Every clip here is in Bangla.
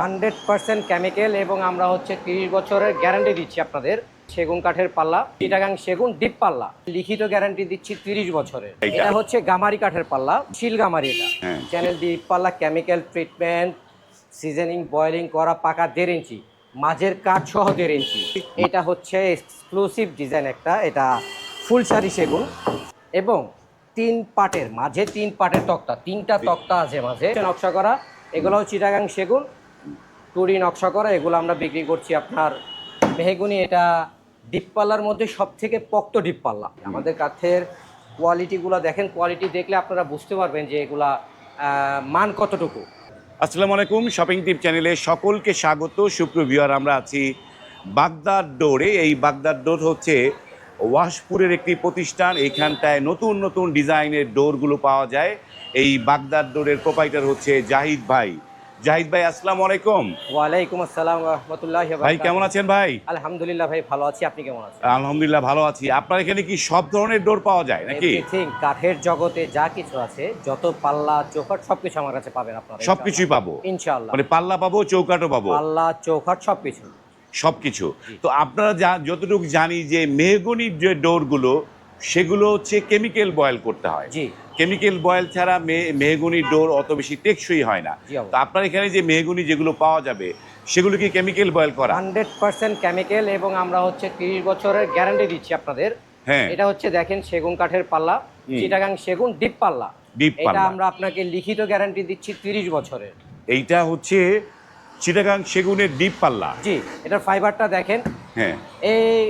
100% কেমিক্যাল এবং আমরা হচ্ছে 30 বছরের গ্যারান্টি দিচ্ছি আপনাদের। সেগুন কাঠের পাল্লা, চিটাগাং সেগুন ডিপ পাল্লা, লিখিত গ্যারান্টি দিচ্ছি 30 বছরের। এটা হচ্ছে গামারি কাঠের পাল্লা, শিল গামারি। এটা চ্যানেল ডিপ পাল্লা, কেমিক্যাল ট্রিটমেন্ট, সিজনিং, বয়েলিং করা, পাকা 1.5 ইঞ্চি, মাঝের কাঠ সহ 1.5 ইঞ্চি। এটা হচ্ছে এক্সক্লুসিভ ডিজাইন একটা, এটা ফুলসারি সেগুন এবং 3 পাটের মাঝে 3 পাটের তক্তা, 3টা তক্তা আছে মাঝে নকশা করা। এগুলো চিটাগাং সেগুন টুরি নকশা করা। এগুলো আমরা বিক্রি করছি আপনার মেহগুনি। এটা ডিপ পাল্লার মধ্যে সব থেকে পোক্ত ডিপ পাল্লা। আমাদের কাঠের কোয়ালিটিগুলো দেখেন, কোয়ালিটি দেখলে আপনারা বুঝতে পারবেন যে এগুলা মান কতটুকু। আসসালামু আলাইকুম, শপিং টিপ চ্যানেলে সকলকে স্বাগত। সুপ্রিয় ভিউয়ার, আমরা আছি বাগদার ডোরে। এই বাগদার ডোর হচ্ছে ওয়াশপুরের একটি প্রতিষ্ঠান। এইখানটায় নতুন নতুন ডিজাইনের ডোরগুলো পাওয়া যায়। এই বাগদার ডোরের প্রোপাইটার হচ্ছে জাহিদ ভাই। জাহিদ ভাই, আসসালামু আলাইকুম। ওয়ালাইকুম আসসালাম ওয়া রাহমাতুল্লাহি ওয়া ভাই বারাকাতুহু। কেমন আছেন ভাই? আলহামদুলিল্লাহ ভাই, ভালো আছি। আপনি কেমন আছেন? আলহামদুলিল্লাহ ভালো আছি। আপনার এখানে কি সব ধরনের ডোর পাওয়া যায় নাকি? এভরিথিং, কাঠের জগতে যা কিছু আছে, যত পাল্লা চৌকাঠ সবকিছু আমার কাছে পাবেন আপনারা। সবকিছুই পাবো ইনশাআল্লাহ। মানে পাল্লা পাবো, চৌকাঠও পাবো, পাল্লা চৌকাঠ সবকিছু। সবকিছু। তো আপনারা যতটুকু জানি যে মেহগনির যে ডোরগুলো সেগুলো হচ্ছে কেমিক্যাল বয়েল করতে হয়। জি। কেমিক্যাল বয়েল ছাড়া মেহগনির ডোর অত বেশি টেকসই হয় না। তো আপনার এখানে যে মেহগনি যেগুলো পাওয়া যাবে সেগুলো কি কেমিক্যাল বয়েল করা? 100% কেমিক্যাল এবং আমরা হচ্ছে 30 বছরের গ্যারান্টি দিচ্ছি আপনাদের। হ্যাঁ। এটা হচ্ছে দেখেন সেগুন কাঠের পাল্লা, চিটাগাং সেগুন ডিপ পাল্লা। ডিপ এটা পাল্লা আমরা আপনাকে লিখিত গ্যারান্টি দিচ্ছি 30 বছরের। এইটা হচ্ছে চিটাগাং সেগুনের ডিপ পাল্লা। জি। এটার ফাইবারটা দেখেন। হ্যাঁ। এই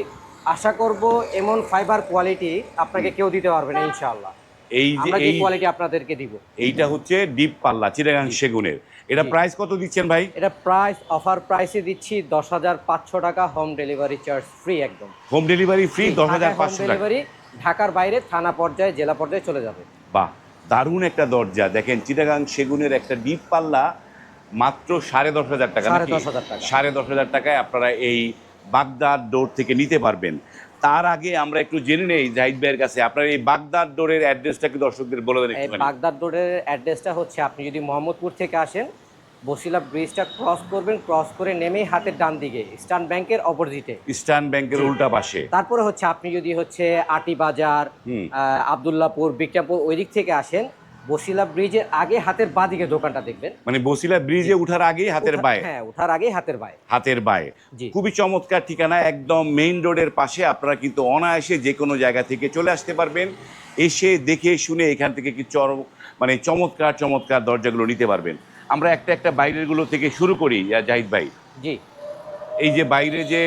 আশা করব এমন ফাইবার কোয়ালিটি আপনাকে কেউ দিতে পারবে না ইনশাআল্লাহ। এই যে আমরা যে কোয়ালিটি আপনাদেরকে দিব। এইটা হচ্ছে ডিপ পাল্লা চিটাগাং সেগুনের। এটা প্রাইস কত দিচ্ছেন ভাই? এটা প্রাইস অফার প্রাইসে দিচ্ছি 10,500 টাকা, হোম ডেলিভারি চার্জ ফ্রি একদম। হোম ডেলিভারি ফ্রি 10,500 হোম টাকা। ডেলিভারি ঢাকার বাইরে থানা পর্যায়ে, জেলা পর্যায়ে চলে যাবে। বাহ, দারুণ একটা দরজা। দেখেন চিটাগাং সেগুনের একটা ডিপ পাল্লা মাত্র 10,500 টাকা। 10,500 টাকা। 10,500 টাকায় আপনারা এই বাগদার ডোর থেকে নিতে পারবেন। তার আগে আমরা একটু জেনে নেই জাহিদ ভাইয়ের কাছে, আপনার এই বাগদার ডোরের অ্যাড্রেসটা কি দর্শকদের বলে দেন এই একটু? বাগদার রোডের অ্যাড্রেসটা হচ্ছে, আপনি যদি মোহাম্মদপুর থেকে আসেন, বসিলা ব্রিজটা ক্রস করবেন, ক্রস করে নেমেই হাতের ডান দিকে ইস্টার্ন ব্যাংকের অপোজিটে। ইস্টার্ন ব্যাংকের উল্টা পাশে। তারপরে হচ্ছে আপনি যদি হচ্ছে আটি বাজার, আব্দুল্লাহপুর, বিক্রমপুর ওই দিক থেকে আসেন, বসিলা ব্রিজের আগে হাতের বাঁ দিকে দোকানটা দেখবেন। মানে বসিলা ব্রিজে উঠার আগেই হাতের বায়ে। হ্যাঁ, ওঠার আগেই হাতের বায়ে। হাতের বায়ে। জি। খুবই চমৎকার ঠিকানা, একদম মেইন রোডের পাশে। আপনারা কিন্তু অনায়াসে যে কোনো জায়গা থেকে চলে আসতে পারবেন, এসে দেখে শুনে এখান থেকে কি মানে চমৎকার চমৎকার দরজাগুলো নিতে পারবেন। আমরা একটা একটা বাইরের গুলো থেকে শুরু করি জাহিদ ভাই। জি। এই যে বাইরে যে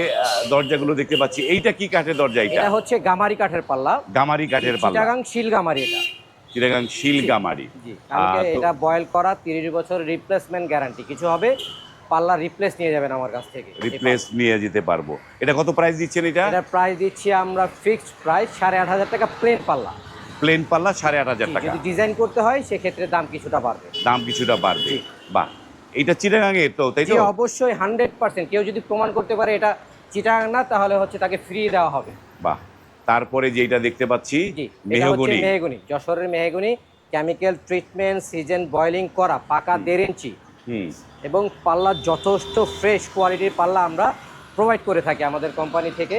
দরজাগুলো দেখতে পাচ্ছি, এইটা কি কাঠের দরজা? এটা হচ্ছে গামারি কাঠের পাল্লা, গামারি কাঠের পাল্লা, চিটাগাং শিল গামারি। এটা চিটাগাং শিল গামারি। জি। এটা বয়েল করা, 30 বছর রিপ্লেসমেন্ট গ্যারান্টি। কিছু হবে পাল্লা রিপ্লেস নিয়ে যাবেন আমার কাছ থেকে। রিপ্লেস নিয়ে যেতে পারবো। এটা কত প্রাইস দিচ্ছেন এটা? এটা প্রাইস দিচ্ছি আমরা ফিক্সড প্রাইস 8,500 টাকা প্লেন পাল্লা। প্লেন পাল্লা 8,500 টাকা। যদি ডিজাইন করতে হয় সেক্ষেত্রে দাম কিছুটা বাড়বে। দাম কিছুটা বাড়বে। বাহ, এটা চিটাগাং এর তো, তাই তো? অবশ্যই 100%। কেউ যদি প্রমাণ করতে পারে এটা চিটাগাং না, তাহলে হচ্ছে তাকে ফ্রি দেওয়া হবে। বাহ। তারপরে যেটা দেখতে পাচ্ছি মেহগনি, মেহগনি যশোরের mahogany, chemical treatment, season boiling করা, পাকা 1.5 ইঞ্চি এবং পাল্লা যথেষ্ট ফ্রেশ কোয়ালিটির পাল্লা আমরা প্রোভাইড করে থাকি আমাদের কোম্পানি থেকে।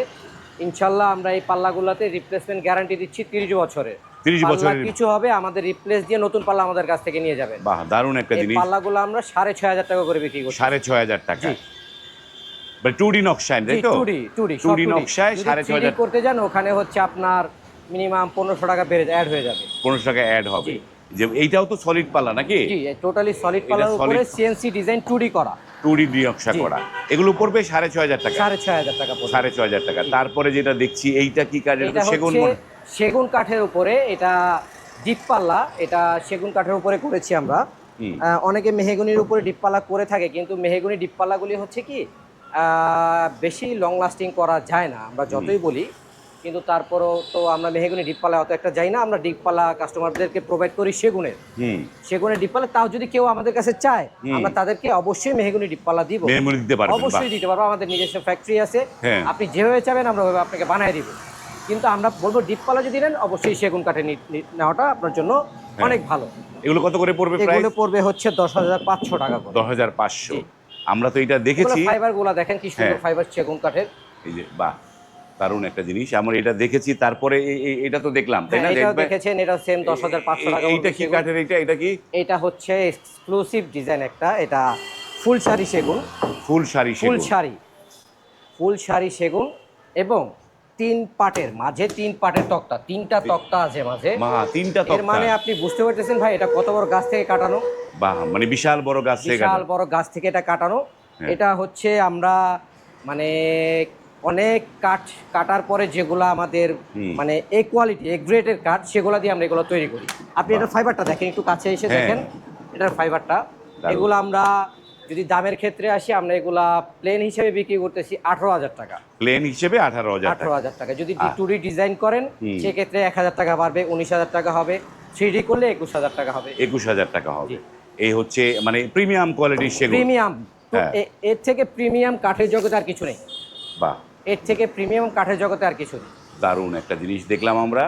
ইনশাল্লাহ আমরা এই পাল্লাগুলোতে রিপ্লেসমেন্ট গ্যারান্টি দিচ্ছি 30 বছরের। 30 বছরের কিছু হবে আমাদের রিপ্লেস দিয়ে নতুন পাল্লা আমাদের কাছ থেকে নিয়ে যাবেন। বাহ, দারুণ একটা জিনিস। পাল্লাগুলো আমরা 6,500 টাকা করে বিক্রি করছি। 6,500 টাকা। টুডি নকশায়, তাই তো? টুডি নকশায় 6,500 করতে যান, ওখানে হচ্ছে আপনার মিনিমাম 1500 টাকা বেড়ে অ্যাড হয়ে যাবে। 1500 টাকা অ্যাড হবে। যে এইটাও তো সলিড পাল্লা নাকি? জি, টোটালি সলিড পাল্লার উপরে সিএনসি ডিজাইন টুডি করা, টুডি নকশা করা। এগুলো পড়বে 6,500 টাকা। 6,500 টাকা পড়বে। 6,500 টাকা। তারপরে যেটা দেখছি, এইটা কি কাঠের? সেগুন কাঠের উপরে। এটা ডিপ পাল্লা, এটা সেগুন কাঠের উপরে করেছি আমরা। অনেকে মেহগনির উপরে ডিপ পাল্লা করে থাকে, কিন্তু মেহগনি ডিপ পাল্লাগুলি হচ্ছে কি বেশি লং লাস্টিং করা যায় না, আমরা যতই বলি। কিন্তু তারপরও তো আমরা মেহগনি ডিপ পাল্লা অত একটা যাই না। আমরা ডিপ পাল্লা কাস্টমারদেরকে প্রোভাইড করি সেগুনের ডিপ পাল্লা। তাও যদি কেউ আমাদের কাছে চায়, আমরা তাদেরকে অবশ্যই মেহগনি ডিপ পাল্লা দিব। অবশ্যই দিতে পারবো, আমাদের নিজস্ব ফ্যাক্টরি আছে। আপনি যেভাবে চাবেন আমরা ওইভাবে আপনাকে বানিয়ে দিব। কিন্তু আমরা বলবো ডিপ পাল্লা যদি নেন, অবশ্যই সেগুন কাঠে নেওয়াটা আপনার জন্য অনেক ভালো। এগুলো কত করে পড়বে? এগুলো পড়বে হচ্ছে 10,500 টাকা করে। 10,500। আমরা তো এটা দেখেছি। ফাইবার গুলা দেখেন কি সুন্দর হ্যাঁ। ফাইবার সেগুন কাঠের। এই যে বাহ, দারুণ একটা জিনিস, আমরা এটা দেখেছি। তারপরে এটা তো দেখলাম, তাই না? হ্যাঁ, এটাও দেখবে দেখেছেন, এটা সেম 10,500 টাকা এইটা কি কাঠের? এটা কি? এটা হচ্ছে এক্সক্লুসিভ ডিজাইন একটা, এটা ফুল শাড়ি সেগুন। ফুল শাড়ি ফুল সেগুন। শাড়ি, ফুল শাড়ি সেগুন এবং 3 পাটের মাঝে 3 পাটের তক্তা, 3টা তক্তা আছে মাঝে। মা, 3টা এর তক্তা। মানে আপনি বুঝতে পারতেছেন ভাই এটা কত বড় গাছ থেকে কাটানো। বাহ, মানে বিশাল বড় গাছ থেকে বিশাল কাটা। বড় গাছ থেকে এটা কাটানো। হ্যাঁ। এটা হচ্ছে আমরা মানে অনেক কাঠ কাটার পরে যেগুলা আমাদের মানে এ কোয়ালিটি এ গ্রেডের কাঠ, সেগুলো দিয়ে আমরা এগুলো তৈরি করি। আপনি এটার ফাইবারটা দেখেন, একটু কাছে এসে হ্যাঁ। দেখেন এটার ফাইবারটা। দারুণ। এগুলো আমরা যদি দামের ক্ষেত্রে আসি, আমরা এগুলা প্লেন হিসেবে বিক্রি করতেছি 18,000 টাকা। প্লেন হিসেবে 18,000 টাকা। 18,000 টাকা। যদি টুরি ডিজাইন করেন সেক্ষেত্রে 1,000 টাকা বাড়বে, 19,000 টাকা হবে। 3D করলে 21,000 টাকা হবে। 21,000 টাকা হবে। জি। এই হচ্ছে মানে প্রিমিয়াম কোয়ালিটির সেগুন। প্রিমিয়াম, হ্যাঁ। এর থেকে প্রিমিয়াম কাঠের জগতে আর কিছু নেই। বাহ, এর থেকে প্রিমিয়াম কাঠের জগতে আর কিছু নেই। দারুণ একটা জিনিস দেখলাম আমরা।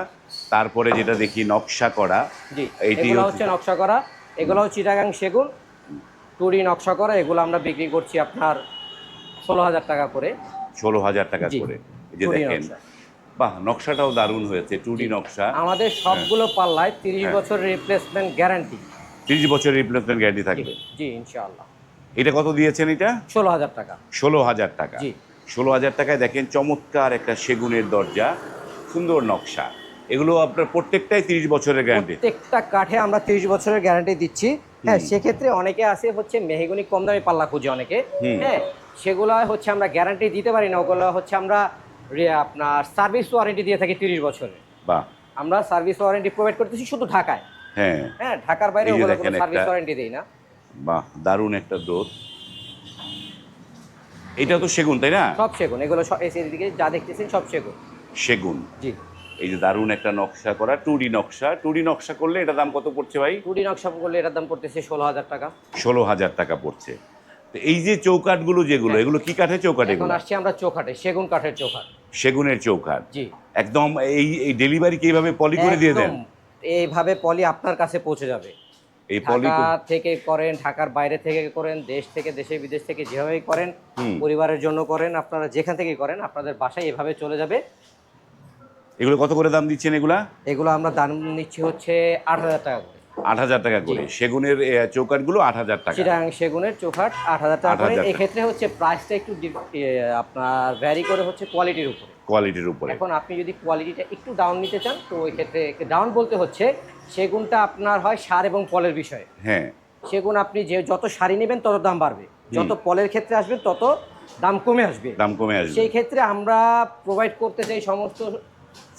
তারপরে যেটা দেখি নকশা করা। জি, এইটি এগুলো হচ্ছে নকশা করা, এগুলো হচ্ছে চিটাগাং সেগুন, টুরি নকশা করা। এগুলো আমরা বিক্রি করছি আপনার 16,000 টাকা করে। 16,000 টাকা জি, করে। এই যে টুরি দেখেন, নকশা। বাহ, নকশাটাও দারুণ হয়েছে, টুডি নকশা। আমাদের সবগুলো পাল্লায় 30 হ্যাঁ। বছরের রিপ্লেসমেন্ট গ্যারান্টি। 30 বছরের রিপ্লেসমেন্ট গ্যারান্টি থাকবে। জি, ইনশাআল্লাহ। এটা কত দিয়েছেন এটা? 16,000 টাকা। 16,000 টাকা। জি। 16,000 টাকায় দেখেন চমৎকার একটা সেগুনের দরজা, সুন্দর নকশা। এগুলো আপনার প্রত্যেকটাই 30 বছরের গ্যারান্টি। প্রত্যেকটা কাঠে আমরা 30 বছরের গ্যারান্টি দিচ্ছি। হ্যাঁ, সেক্ষেত্রে অনেকে আছে হচ্ছে মেহগনি কম দামি পাল্লা খুঁজে অনেকে। হ্যাঁ, সেগুলো হচ্ছে আমরা গ্যারান্টি দিতে পারি না, ওগুলো হচ্ছে আমরা আপনার সার্ভিস ওয়ারেন্টি দিয়ে থাকি 30 বছরের। বাহ। আমরা সার্ভিস ওয়ারেন্টি প্রোভাইড করতেছি শুধু ঢাকায়। হ্যাঁ। হ্যাঁ, ঢাকার বাইরে এই যে ওগুলো দেখেন কোনো সার্ভিস একটা- ওয়ারেন্টি দেই না। বাহ, দারুণ একটা দোর। এটা তো সেগুন, তাই না? সব সেগুন, এগুলো এসির দিকে যা দেখতেছেন সব সেগুন। সেগুন। জি। এই যে দারুণ একটা নকশা করা টুডি নকশা। টুডি নকশা করলে এটা দাম কত পড়ছে ভাই? টুডি নকশা করলে এটার দাম পড়তেছে 16,000 টাকা। 16,000 টাকা পড়ছে। তো এই যে চৌকাঠগুলো যেগুলো, এগুলো কি কাঠের চৌকাঠ? এখন এগুলো আসছি আমরা চৌকাঠে, সেগুন কাঠের চৌকাঠ। সেগুনের চৌকাঠ। জি। একদম এই ডেলিভারি কি এইভাবে পলি করে দিয়ে দেন? একদম এইভাবে পলি আপনার কাছে পৌঁছে যাবে। এই পলি ঢাকা থেকে করেন, ঢাকার বাইরে থেকে করেন, দেশ থেকে, দেশে বিদেশ থেকে যেভাবেই করেন, পরিবারের জন্য করেন, আপনারা যেখান থেকে করেন আপনাদের বাসায় এভাবে চলে যাবে। এগুলো কত করে দাম দিচ্ছেন এগুলা? এগুলো আমরা দাম নিচ্ছি হচ্ছে 8,000 টাকা করে। 8,000 টাকা করে। সেগুনের চৌকাঠগুলো 8,000 টাকা। চিটাগাং সেগুনের চৌকাঠ 8,000 টাকা করে। 8,000 টাকা। এক্ষেত্রে হচ্ছে প্রাইসটা একটু আপনার ভ্যারি করে হচ্ছে কোয়ালিটির উপরে। কোয়ালিটির উপরে। এখন আপনি যদি কোয়ালিটিটা একটু ডাউন নিতে চান তো ওই ক্ষেত্রে ডাউন বলতে হচ্ছে সেগুনটা আপনার হয় সার এবং পলের বিষয়ে। হ্যাঁ। সেগুন আপনি যে যত শাড়ি নেবেন তত দাম বাড়বে, যত পলের ক্ষেত্রে আসবেন তত দাম কমে আসবে। দাম কমে আসবে। সেই ক্ষেত্রে আমরা প্রোভাইড করতে চাই সমস্ত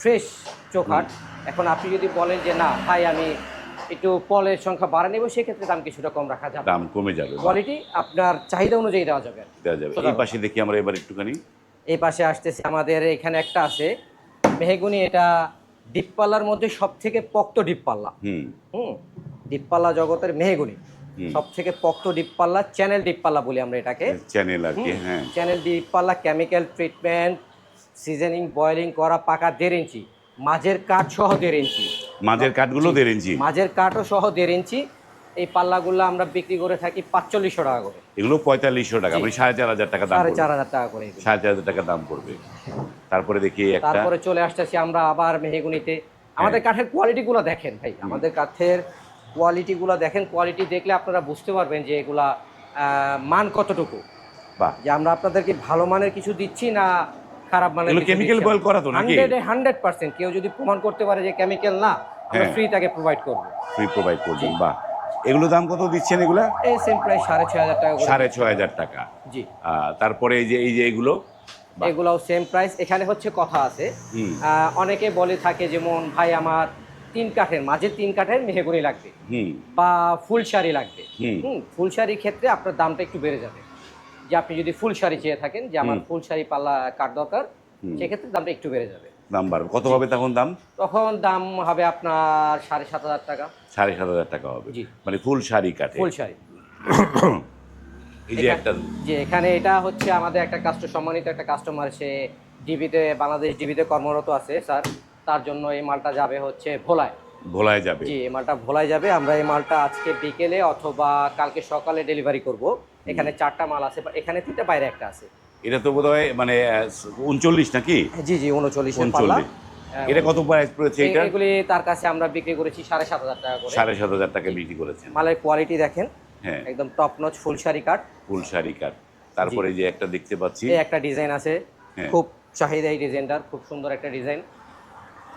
ফ্রেশ চৌকাঠ। এখন আপনি যদি বলেন যে না ভাই আমি একটু পলের সংখ্যা বাড়া নেব, সেক্ষেত্রে দাম কিছুটা কম রাখা যাবে। দাম কমে যাবে। কোয়ালিটি আপনার চাহিদা অনুযায়ী দেওয়া যাবে। দেওয়া যাবে। এই পাশে দেখি আমরা এবার একটুখানি। এই পাশে আসতেছে আমাদের এখানে একটা আছে মেহগুনি, এটা ডিপপাল্লার মধ্যে সব থেকে পক্ত ডিপপাল্লা। ডিপপাল্লা জগতের মেহগুনি সব থেকে পক্ত ডিপপাল্লা, চ্যানেল ডিপপাল্লা বলি আমরা এটাকে। চ্যানেল আর কি। হ্যাঁ। চ্যানেল ডিপপাল্লা, কেমিক্যাল ট্রিটমেন্ট, সিজনিং, বয়েলিং করা, পাকা 1.5 ইঞ্চি, মাঝের কাঠ সহ 1.5 ইঞ্চি। মাঝের কাঠগুলো 1.5 ইঞ্চি। মাঝের কাঠও সহ 1.5 ইঞ্চি। এই পাল্লাগুলো আমরা বিক্রি করে থাকি 4500 টাকা করে। এগুলো 4500 টাকা, মানে 4,500 টাকা দাম পড়বে। 4,500 টাকা করে এগুলো। 4,500 টাকা দাম পড়বে। তারপরে দেখি একটা। তারপরে চলে আসতেছি আমরা আবার মেহগুনিতে। আমাদের কাঠের কোয়ালিটিগুলো দেখেন ভাই, আমাদের কাঠের কোয়ালিটিগুলো দেখেন। কোয়ালিটি দেখলে আপনারা বুঝতে পারবেন যে এগুলা মান কতটুকু। বাহ। যে আমরা আপনাদেরকে ভালো মানের কিছু দিচ্ছি না খারাপ মানের এগুলো কিছু chemical দিচ্ছি। boil করা তো নাকি? 100% কেউ যদি প্রমাণ করতে পারে যে কেমিক্যাল না, আমরা হ্যাঁ। ফ্রি তাকে প্রোভাইড করব। ফ্রি প্রোভাইড করবেন। বাহ। এগুলো দাম কত দিচ্ছেন এগুলা? এই সেম প্রাইস 6,500 টাকা করে। 6,500 টাকা। জি। তারপরে এই যে এগুলো। বাহ। এগুলাও সেম প্রাইস। এখানে হচ্ছে কথা আছে, অনেকে বলে থাকে যেমন ভাই আমার 3 কাঠের মাঝে 3 কাঠের মেহগুনি লাগবে বা ফুল শাড়ি লাগবে। ফুল শাড়ির ক্ষেত্রে আপনার দামটা একটু বেড়ে যাবে। যে আপনি যদি ফুল শাড়ি চেয়ে থাকেন যে আমার ফুল শাড়ি পাল্লা কাঠ দরকার, সেক্ষেত্রে দামটা একটু বেড়ে যাবে। দাম বাড়বে। কত হবে তখন দাম? তখন দাম হবে আপনার 7,500 টাকা। 7,500 টাকা হবে। জি। মানে ফুল শাড়ি কাঠে। ফুল শাড়ি। এই যে একটা যে এখানে এটা হচ্ছে আমাদের একটা সম্মানিত একটা কাস্টমার, সে ডিবিতে, বাংলাদেশ ডিবিতে কর্মরত আছে স্যার। তার জন্য এই মালটা যাবে হচ্ছে ভোলায়। ভোলায় যাবে। জি, এই মালটা ভোলায় যাবে। আমরা এই মালটা আজকে বিকেলে অথবা কালকে সকালে ডেলিভারি করব। এখানে 4টা মাল আছে, এখানে 3টা, বাইরে একটা আছে। এটা তো বোধহয় মানে 39 নাকি? জি জি, 39 পাল্লা। 39। এটা কত প্রাইস পড়েছে এটা? এগুলি তার কাছে আমরা বিক্রি করেছি 7,500 টাকা করে। 7,500 টাকা বিক্রি করেছেন। মালের কোয়ালিটি দেখেন, হ্যাঁ, একদম টপ নচ ফুলশারি কাট। ফুল শাড়ি কাট। তারপরে যে একটা দেখতে পাচ্ছি, এই একটা ডিজাইন আছে, হ্যাঁ। খুব চাহিদা এই ডিজাইনটার, খুব সুন্দর একটা ডিজাইন।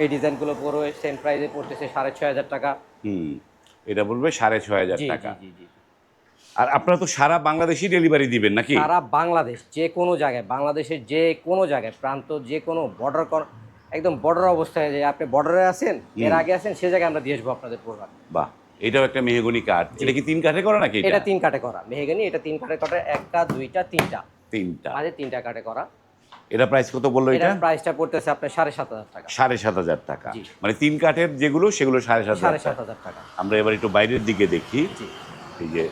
এই ডিজাইনগুলো পুরো সেম প্রাইসে পড়তেছে 6,500 টাকা। এটা বলবে 6,500 জি টাকা। জি জি জি। আর আপনারা তো সারা বাংলাদেশই ডেলিভারি দিবেন নাকি? সারা বাংলাদেশ, যে কোনো জায়গায়, বাংলাদেশের যে কোনো জায়গায়, প্রান্ত, যে কোনো বর্ডার, একদম বর্ডার অবস্থায়, যে আপনি বর্ডারে আছেন, এর আগে আছেন, সে জায়গায় আমরা দিয়ে আসবো আপনাদের প্রোডাক্ট। বাহ, এটাও একটা মেহগনি কাঠ। এটা কি 3 কাঠে করা নাকি? এটা 3 কাটে করা মেহগনি, এটা 3 কাটে করা, একটা, দুইটা, তিনটা, 3টা। মাঝে 3টা কাটে করা। এটা প্রাইস কত বললো এটা? এটার প্রাইসটা পড়তেছে আপনার 7,500 টাকা। 7,500 টাকা। জি। মানে 3 কাঠের যেগুলো সেগুলো 7,500 টাকা। 7,500 টাকা। আমরা এবার একটু বাইরের দিকে দেখি। জি। এই যে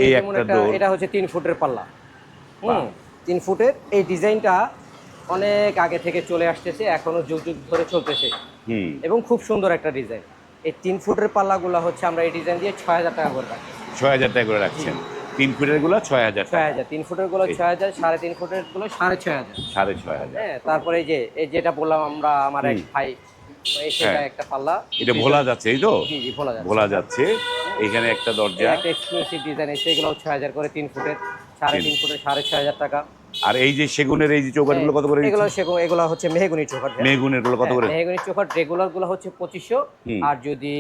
এই যেমন একটা ডোর। এটা হচ্ছে 3 ফুটের পাল্লা। বাহ। 3 ফুটের এই ডিজাইনটা অনেক আগে থেকে চলে আসতেছে, এখনো যুগ যুগ ধরে চলতেছে, এবং খুব সুন্দর একটা ডিজাইন। এই 3 ফুটের পাল্লাগুলো হচ্ছে আমরা এই ডিজাইন দিয়ে 6,000 টাকা করে রাখি। 6,000 টাকা করে রাখছেন। 3 ফুটের গুলো 6,000 টাকা। 6,000, 3 ফুটের গুলো 6,000, 3.5 ফুটের গুলো 6,500। 6,500। হ্যাঁ, তারপরে এই যেটা বললাম আমরা, আমার এক ভাই, সেটা হ্যাঁ। একটা পাল্লা। এটা ভোলা যাচ্ছে, এই তো? জি জি, ভোলা যাচ্ছে। ভোলা যাচ্ছে। এখানে একটা দরজা। একটা এক্সক্লুসিভ ডিজাইন আছে, এগুলো 6,000 করে 3 ফুটের, 3.5 ফুটের 6,500 টাকা। আর এই যে সেগুনের এই যে চৌকাঠগুলো কত করে এগুলো দিচ্ছেন? এগুলো হচ্ছে মেহগনি চৌকাঠ। মেহগুনের গুলো কত করে? মেহগনি চৌকাঠ রেগুলার গুলো হচ্ছে 2,500, আর যদি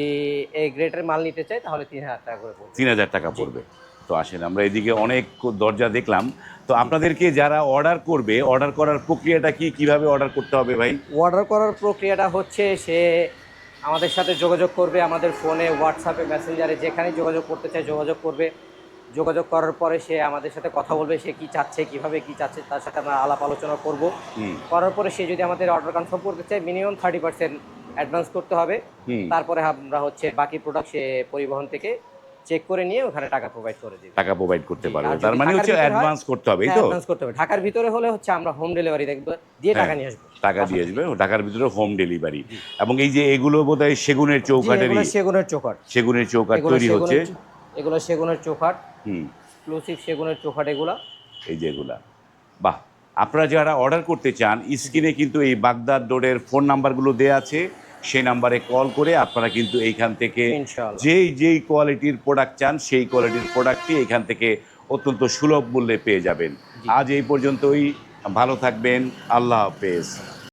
এই গ্রেডের মাল নিতে চাই তাহলে 3,000 টাকা করে পড়বে। 3,000 টাকা পড়বে। তো আসেন, আমরা এদিকে অনেক দরজা দেখলাম। তো আপনাদেরকে যারা অর্ডার করবে, অর্ডার করার প্রক্রিয়াটা কি, কিভাবে অর্ডার করতে হবে ভাই? অর্ডার করার প্রক্রিয়াটা হচ্ছে, সে আমাদের সাথে যোগাযোগ করবে, আমাদের ফোনে, হোয়াটসঅ্যাপে, মেসেঞ্জারে, যেখানে যোগাযোগ করতে চায় যোগাযোগ করবে। যোগাযোগ করার পরে সে আমাদের সাথে কথা বলবে, সে কি চাচ্ছে, কিভাবে কি চাচ্ছে, তার সাথে আমরা আলাপ আলোচনা করব। করার পরে সে যদি আমাদের অর্ডার কনফার্ম করতে চায়, মিনিমাম 30% অ্যাডভান্স করতে হবে। তারপরে আমরা হচ্ছে বাকি প্রোডাক্ট সে পরিবহন থেকে চেক করে নিয়ে ওখানে টাকা প্রোভাইড করে দিই। টাকা প্রোভাইড করতে পারবে, আর যদি তার মানে ঢাকার হচ্ছে ভিতরে হয়, অ্যাডভান্স করতে হবে, এই তো? অ্যাডভান্স করতে হবে। ঢাকার ভিতরে হলে হচ্ছে আমরা হোম ডেলিভারি দিয়ে টাকা নিয়ে আসবো। টাকা দিয়ে আসবে, ঢাকার ভিতরে হোম ডেলিভারি। এবং এই যে এগুলো বোধহয় সেগুনের চৌকাঠেরই। সেগুনের চৌকাঠ। সেগুনের চৌকাঠ তৈরি হচ্ছে। এগুলো সেগুনের চৌকাঠ, এক্সক্লুসিভ সেগুনের চৌকাঠ এগুলা। এই যে এগুলা, বাহ। আপনারা যারা অর্ডার করতে চান, স্ক্রিনে কিন্তু এই বাগদাদ ডোরের ফোন নাম্বারগুলো দেওয়া আছে, সেই নাম্বারে কল করে আপনারা কিন্তু এইখান থেকে ইনশাআল্লাহ যেই কোয়ালিটির প্রোডাক্ট চান, সেই কোয়ালিটির প্রোডাক্টটি এইখান থেকে অত্যন্ত সুলভ মূল্যে পেয়ে যাবেন। আজ এই পর্যন্তই, ভালো থাকবেন, আল্লাহ হাফেজ।